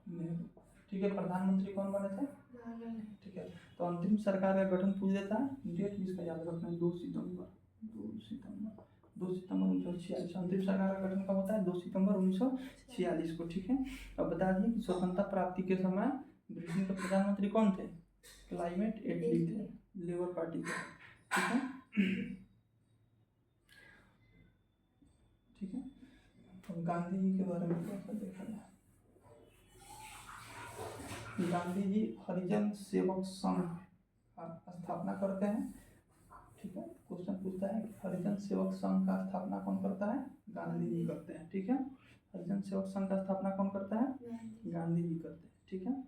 नेहरू, ठीक है। प्रधानमंत्री कौन बने थे, ठीक है। तो अंतरिम सरकार का गठन पूछ देता है, डेट भी इसका याद रखना है, 2 सितंबर 1946। अंतरिम सरकार का गठन कब होता है, 2 सितंबर 1946 को, ठीक है। अब बता दिए कि स्वतंत्रता प्राप्ति के समय ब्रिटेन के प्रधानमंत्री कौन थे, क्लाइमेट एटली थे, लेबर पार्टी के, ठीक है, ठीक है। अब गांधी जी के बारे में कैसा देखा जाए। गांधी जी हरिजन सेवक संघ का स्थापना करते हैं। ठीक है, क्वेश्चन पूछता है कि हरिजन सेवक संघ का स्थापना कौन करता है? गांधी जी करते हैं। ठीक है, हरिजन सेवक संघ का स्थापना कौन करता है? गांधी जी करते हैं। ठीक है,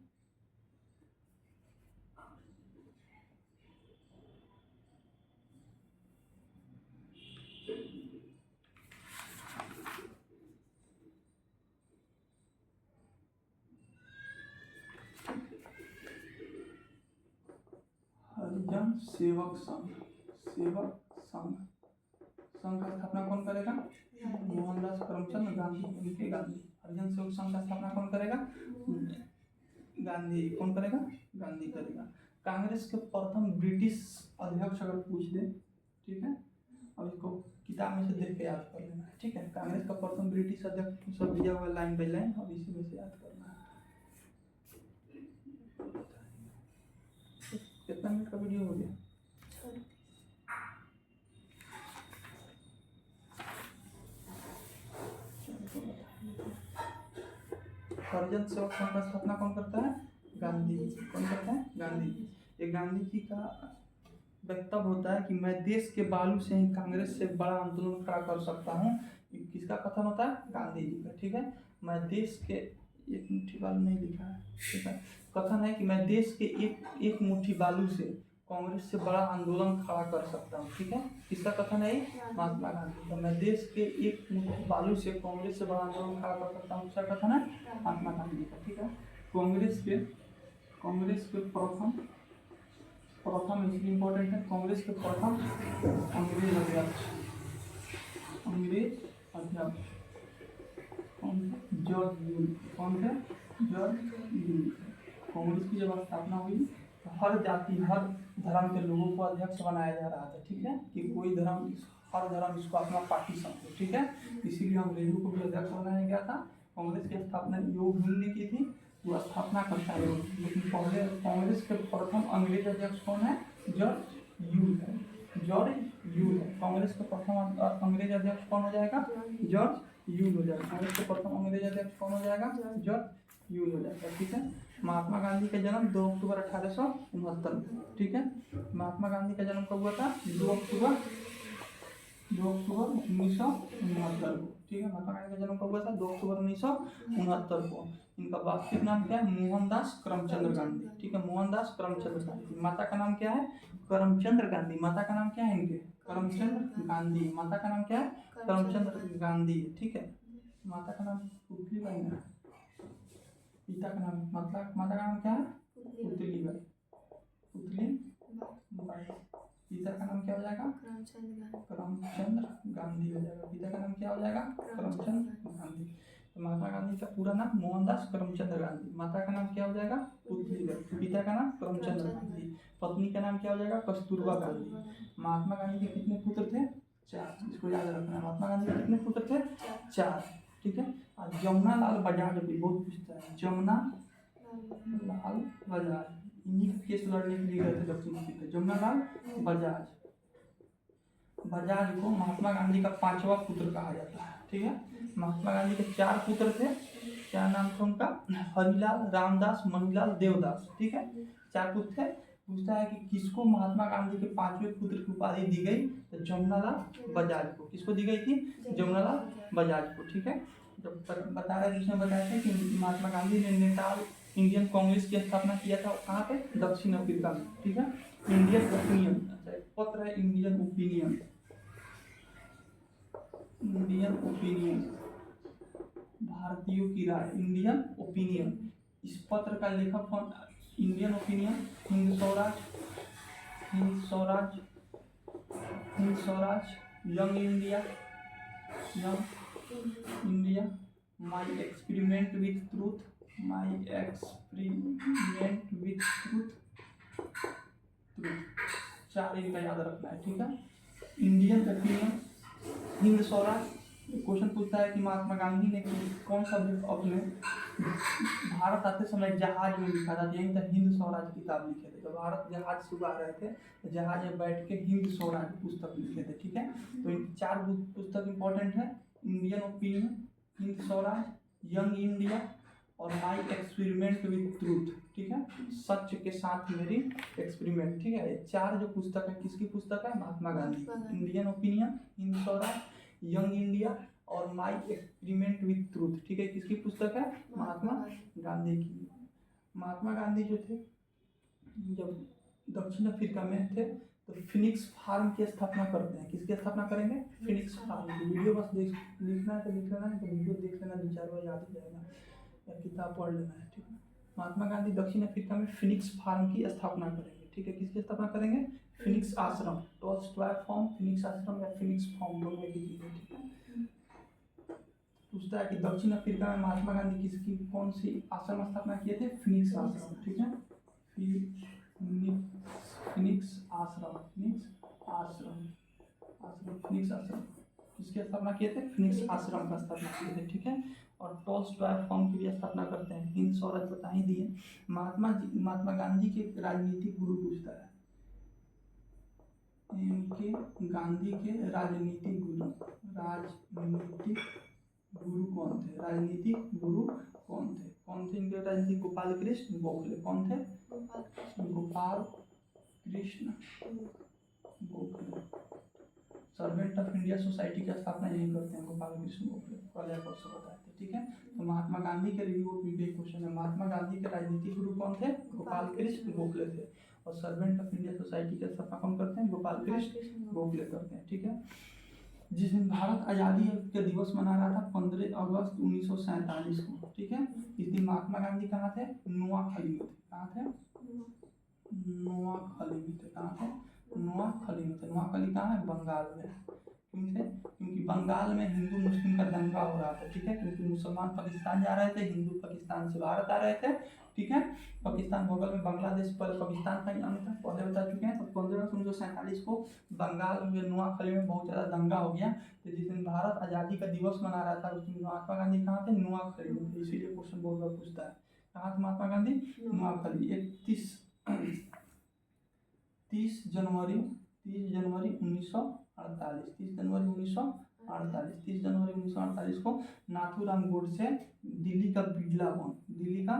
हरिजन सेवक संघ, सेवक संघ, संघ का स्थापना कौन करेगा? मोहनदास करमचंद गांधी, उनके गांधी। हरिजन सेवक संघ का स्थापना कौन करेगा? गांधी। कौन करेगा? गांधी करेगा। कांग्रेस के प्रथम ब्रिटिश अध्यक्ष अगर पूछ दे, ठीक है, अब इसको किताब में से देख के याद कर लेना है। ठीक है, कांग्रेस का प्रथम ब्रिटिश अध्यक्ष सब दिया हुआ लाइन बाई लाइन, और इसी में से याद करना है। कितना मिनट का वीडियो हो गया? हरिजन सेवक संघ का स्थापना कौन करता है? गांधी। कौन करता है? गांधी। ये गांधी जी का वक्तव्य होता है कि मैं देश के बालू से ही कांग्रेस से बड़ा आंदोलन खड़ा कर सकता हूँ। किसका कथन होता है? गांधी जी का। ठीक है, मैं देश के, एक मुट्ठी बालू नहीं लिखा है, ठीक है, कथन है कि मैं देश के एक मुट्ठी बालू से कांग्रेस से बड़ा आंदोलन खड़ा कर सकता हूँ। ठीक है, किसका कथन है? महात्मा गांधी का। मैं देश के एक मुट्ठी बालू से कांग्रेस से बड़ा आंदोलन खड़ा कर सकता हूँ, किसका कथन है? महात्मा गांधी का। ठीक है, कांग्रेस के प्रथम इसलिए इम्पोर्टेंट है, कांग्रेस के प्रथम अंग्रेज अध्यक्ष जॉर्ज यूल। कौन थे? George Yule. कांग्रेस की जब स्थापना हुई तो हर जाति हर धर्म के लोगों को अध्यक्ष बनाया जा रहा था। ठीक है, कि कोई धर्म, हर धर्म इसको अपना पार्टी समझे। ठीक है, इसीलिए अंग्रेजों को भी अध्यक्ष बनाया गया था। कांग्रेस की स्थापना योग यूल ने की थी, वो स्थापना करता है। लेकिन पहले कांग्रेस के प्रथम अंग्रेज अध्यक्ष कौन है? जॉर्ज यूल है। जॉर्ज यूल है। कांग्रेस के प्रथम अंग्रेज अध्यक्ष कौन हो जाएगा? जॉर्ज यूल हो जाएगा। कांग्रेस के प्रथम अंग्रेज अध्यक्ष कौन हो जाएगा? जॉर्ज यूल हो जाएगा। ठीक है, महात्मा गांधी का जन्म 2 अक्टूबर 1869 में। ठीक है, महात्मा गांधी का जन्म कब हुआ था? 2 अक्टूबर 1969 को। ठीक है, महात्मा गांधी का जन्म कब हुआ था? 2 अक्टूबर 1969 को। इनका वास्तविक नाम क्या है? मोहनदास करमचंद गांधी। ठीक है, मोहनदास करमचंद गांधी। माता का नाम क्या है? करमचंद गांधी। माता का नाम क्या है इनके? करमचंद गांधी। माता का नाम क्या है? करमचंद गांधी। ठीक है, माता का नाम पुतलीबाई है। पिता का नाम, माता का नाम क्या है? पुतलीबाई। पिता का नाम क्या हो जाएगा? करमचंद गांधी हो जाएगा। पिता का नाम क्या हो जाएगा? करमचंद गांधी। तो महात्मा गांधी का पूरा नाम मोहनदास करमचंद गांधी। माता का नाम क्या हो जाएगा? पुतलीबाई। पिता का नाम करमचंद गांधी। पत्नी का नाम क्या हो जाएगा? कस्तूरबा गांधी। महात्मा गांधी के कितने पुत्र थे? 4। इसको याद रखना है। महात्मा गांधी के कितने पुत्र थे? 4। ठीक है, और जमुना लाल बजाज भी बहुत पूछता है। जमुना लाल बजाज, इन्हीं केस लड़ने के लिए गए थे दक्षिण अफ्रीका। जमुना लाल बजाज को महात्मा गांधी का 5वां पुत्र कहा जाता है। ठीक है, महात्मा गांधी के 4 पुत्र थे। क्या नाम था उनका? हरिलाल, रामदास, मणिलाल, देवदास। ठीक है, 4 पुत्र थे। पूछता है कि किसको महात्मा गांधी के 5वें पुत्र की उपाधि दी गई? तो जमुनालाल बजाज को। किसको दी गई थी? जमुनालाल बजाज को। ठीक है, जब बता रहे जिसमें बताया था कि महात्मा गांधी ने नेताल इंडियन कांग्रेस की स्थापना किया था, कहाँ पे? दक्षिण अफ्रीका में। ठीक है, इंडियन ओपिनियन, अच्छा पत्र है इंडियन ओपिनियन, भारतीयों की राय, इंडियन ओपिनियन। इस पत्र का लेखक कौन? Indian opinion, Hind Swaraj, young India, my experiment with truth, चार इनका याद रखना है। ठीक है, Indian opinion, Hind Swaraj. Question पूछता है कि महात्मा गांधी ने कौन सा बुक अपने भारत आते समय जहाज में लिखा था? यही था हिंद स्वराज किताब लिखे थे। जब भारत जहाज से आ रहे थे तो जहाज में बैठ के हिंद स्वराज पुस्तक लिखे थे। ठीक है, तो इन 4 पुस्तक इंपॉर्टेंट है। Indian opinion, Hind Swaraj, young India और माई एक्सपेरिमेंट विद ट्रूथ। ठीक है, सच के साथ मेरी एक्सपेरिमेंट। ठीक है, ये 4 जो पुस्तक है किसकी पुस्तक है? Mahatma Gandhi. Indian opinion, Hind Swaraj, young India और माई एक्सपेरिमेंट विद ट्रूथ। ठीक है, किसकी पुस्तक है? महात्मा गांधी की। महात्मा गांधी जो थे जब दक्षिण अफ्रीका में थे तो फिनिक्स फार्म की स्थापना करते हैं। किसकी स्थापना करेंगे? फिनिक्स फार्म की। वीडियो बस लिखना है तो लिख लेना है, तो वीडियो देख लेना, 2-4 बार याद हो जाएगा या किताब पढ़ लेना है। ठीक है, महात्मा गांधी दक्षिण अफ्रीका में फिनिक्स फार्म की स्थापना करेंगे। ठीक है, किसकी स्थापना करेंगे? फिनिक्स आश्रम, टॉल्स्टॉय फार्म, फिनिक्स आश्रम या फिनिक्स फार्म, दोनों एक ही चीज है। ठीक है, पूछता है कि दक्षिण अफ्रीका में महात्मा गांधी किसकी कौन सी आश्रम स्थापना किए थे? फिनिक्स आश्रम। ठीक है, फिनिक्स आश्रम, फिनिक्स आश्रम किसकी स्थापना किए थे? फिनिक्स आश्रम का स्थापना किए थे। ठीक है, और टॉल्स्टॉय फॉर्म की भी स्थापना करते हैं। हिंद स्वराज बता ही दिए। महात्मा गांधी के राजनीतिक गुरु पूछता है, के गांधी के राजनीतिक गुरु कौन थे? राजनीतिक गुरु कौन थे? इनके राजनीतिक? गोपाल कृष्ण गोखले। कौन थे? Gopal Krishna Gokhale. Servant of India society की स्थापना यही करते हैं गोपाल कृष्ण गोखले, कल परसों बताए थे। ठीक है, तो महात्मा गांधी के रिव्यू भी क्वेश्चन है। महात्मा गांधी के राजनीतिक गुरु कौन थे? गोपाल कृष्ण गोखले थे। और सर्वेंट ऑफ इंडिया सोसाइटी की स्थापना कौन करते हैं? गोपाल कृष्ण गोखले करते हैं। ठीक है, जिस दिन भारत आज़ादी का दिवस मना रहा था 15 अगस्त 1947 को। ठीक है, इस दिन महात्मा गांधी कहाँ थे? नोआखली में थे। कहाँ थे? नोआखली में थे। कहाँ थे? नोआखली में थे। नोआखली कहाँ है? बंगाल में। क्यों थे? क्योंकि बंगाल में हिंदू मुस्लिम का दंगा हो रहा था। ठीक है, क्योंकि मुसलमान पाकिस्तान जा रहे थे, हिंदू पाकिस्तान से भारत आ रहे थे। ठीक है, पाकिस्तान बगल में बांग्लादेश, पहले पाकिस्तान का ही अंग था, पहले बता चुके हैं। तो 15 अगस्त 1947 को बंगाल में नोआखली में बहुत ज़्यादा दंगा हो गया। तो जिस दिन भारत आज़ादी का दिवस मना रहा था उस दिन महात्मा गांधी कहाँ थे? नोआखली में थे। इसीलिए क्वेश्चन बहुत बार पूछता है, कहाँ थे महात्मा गांधी? नोआखली। 30 जनवरी 1948, 30 जनवरी 1948 को नाथूराम गोडसे दिल्ली का बिड़ला भवन, बिड़ला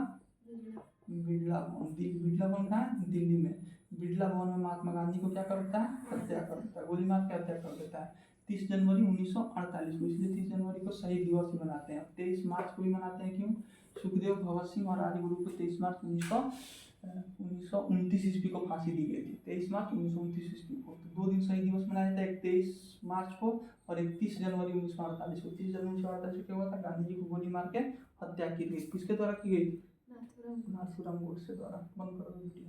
भवन कहाँ है? दिल्ली में। बिड़ला भवन में महात्मा गांधी को क्या करता है? हत्या करता है, गोली मार के हत्या कर देता है 30 जनवरी 1948 को। इसलिए 30 जनवरी को शहीद दिवस ही मनाते हैं। 23 मार्च को भी मनाते हैं। क्यों? सुखदेव, भगत सिंह और राजगुरु को 23 मार्च 1929 ईस्वी को फांसी दी गई थी। 23 मार्च 1929 ईस्वी को। तो 2 दिन शहीद दिवस मनाया जाता है, एक 23 मार्च को और एक 30 जनवरी 1948 को। 30 जनवरी 1948 को क्या हुआ था? गांधी जी को गोली मार के हत्या की गई। किसके द्वारा की गई? नाथूराम गोडसे द्वारा। बंद करो वीडियो।